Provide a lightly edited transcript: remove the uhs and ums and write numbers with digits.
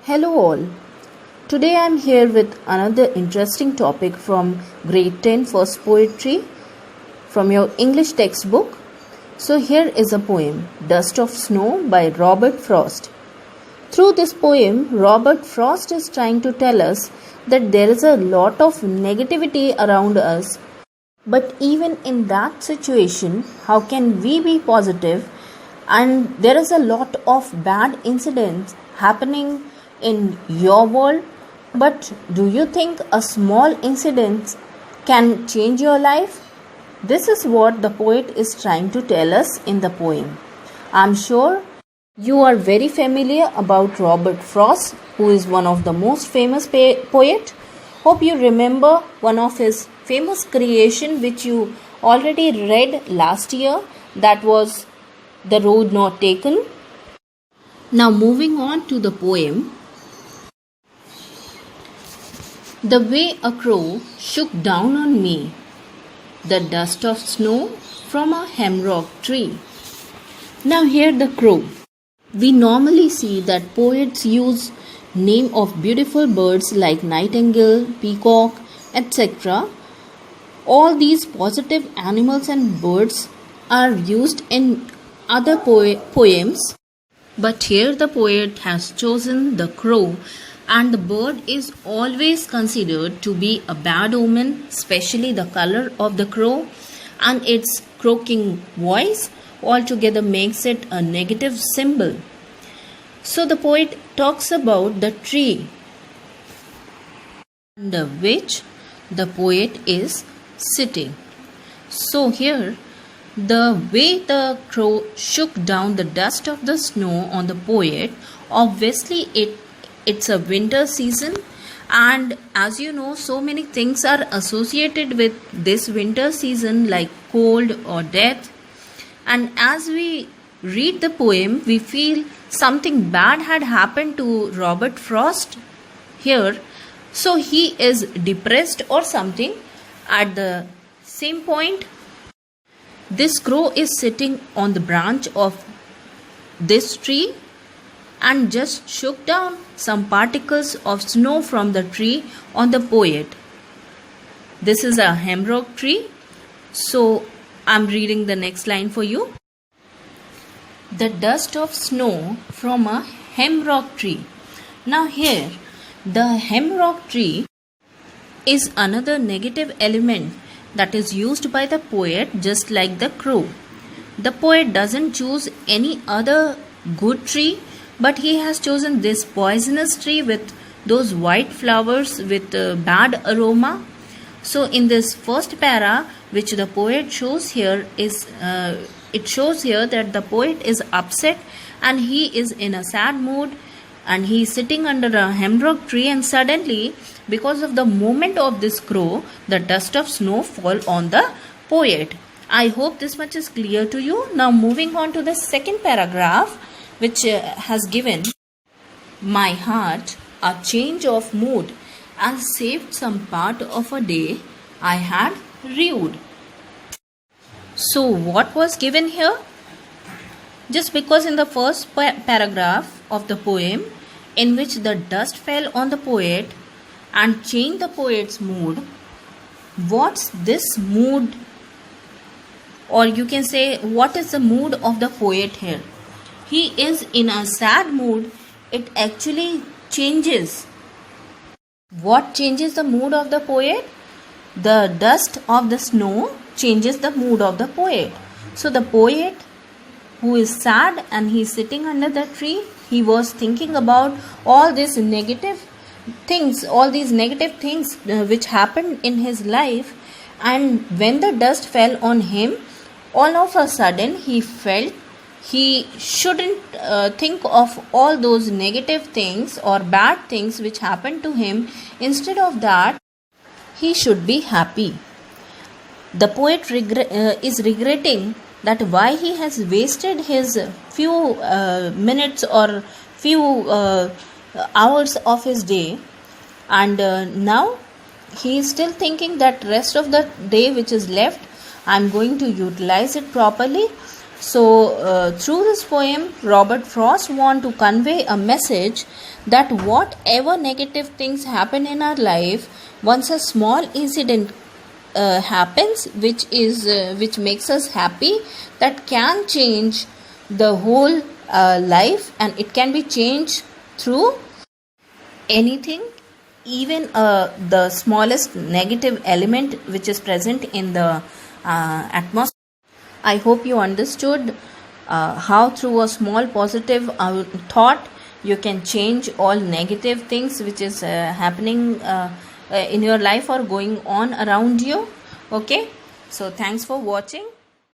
Hello all. Today I am here with another interesting topic from grade 10 first poetry from your English textbook. So here is a poem, Dust of Snow by Robert Frost. Through this poem, Robert Frost is trying to tell us that there is a lot of negativity around us. But even in that situation, how can we be positive? And there is a lot of bad incidents happening in your world. But do you think a small incident can change your life? This is what the poet is trying to tell us in the poem. I'm sure you are very familiar about Robert Frost, who is one of the most famous poet. Hope you remember one of his famous creation which you already read last year, that was The Road Not Taken. Now moving on to the poem. The way a crow shook down on me, the dust of snow from a hemlock tree. Now hear the crow. We normally see that poets use name of beautiful birds like nightingale, peacock, etc. All these positive animals and birds are used in other poems, but here the poet has chosen the crow, and the bird is always considered to be a bad omen, especially the color of the crow and its croaking voice altogether makes it a negative symbol. So the poet talks about the tree under which the poet is sitting. So here, the way the crow shook down the dust of the snow on the poet, obviously it's a winter season, and as you know, so many things are associated with this winter season like cold or death. And as we read the poem, we feel something bad had happened to Robert Frost here. So he is depressed or something. At the same point, this crow is sitting on the branch of this tree and just shook down some particles of snow from the tree on the poet. This is a hemlock tree. So I'm reading the next line for you. The dust of snow from a hemlock tree. Now here, the hemlock tree is another negative element that is used by the poet, just like the crow. The poet doesn't choose any other good tree, but he has chosen this poisonous tree with those white flowers with bad aroma. So in this first para, which the poet shows here, it shows here that the poet is upset and he is in a sad mood, and he is sitting under a hemlock tree, and suddenly, because of the movement of this crow, the dust of snow fall on the poet. I hope this much is clear to you. Now moving on to the second paragraph, which has given, my heart a change of mood and saved some part of a day I had rued. So what was given here? Just because in the first paragraph of the poem, in which the dust fell on the poet and changed the poet's mood, what's this mood? Or you can say, what is the mood of the poet here? He is in a sad mood. It actually changes. What changes the mood of the poet? The dust of the snow changes the mood of the poet. So the poet, who is sad and he is sitting under the tree, he was thinking about all these negative things which happened in his life, and when the dust fell on him, all of a sudden he felt he shouldn't think of all those negative things or bad things which happened to him. Instead of that, he should be happy. The poet is regretting that why he has wasted his few minutes or few hours of his day, and now he is still thinking that rest of the day which is left, I am going to utilize it properly. So through this poem, Robert Frost want to convey a message that whatever negative things happen in our life, once a small incident happens which makes us happy, that can change the whole life, and it can be changed through anything, even the smallest negative element which is present in the atmosphere. I hope you understood how through a small positive thought you can change all negative things which is happening in your life or going on around you. Okay, so thanks for watching.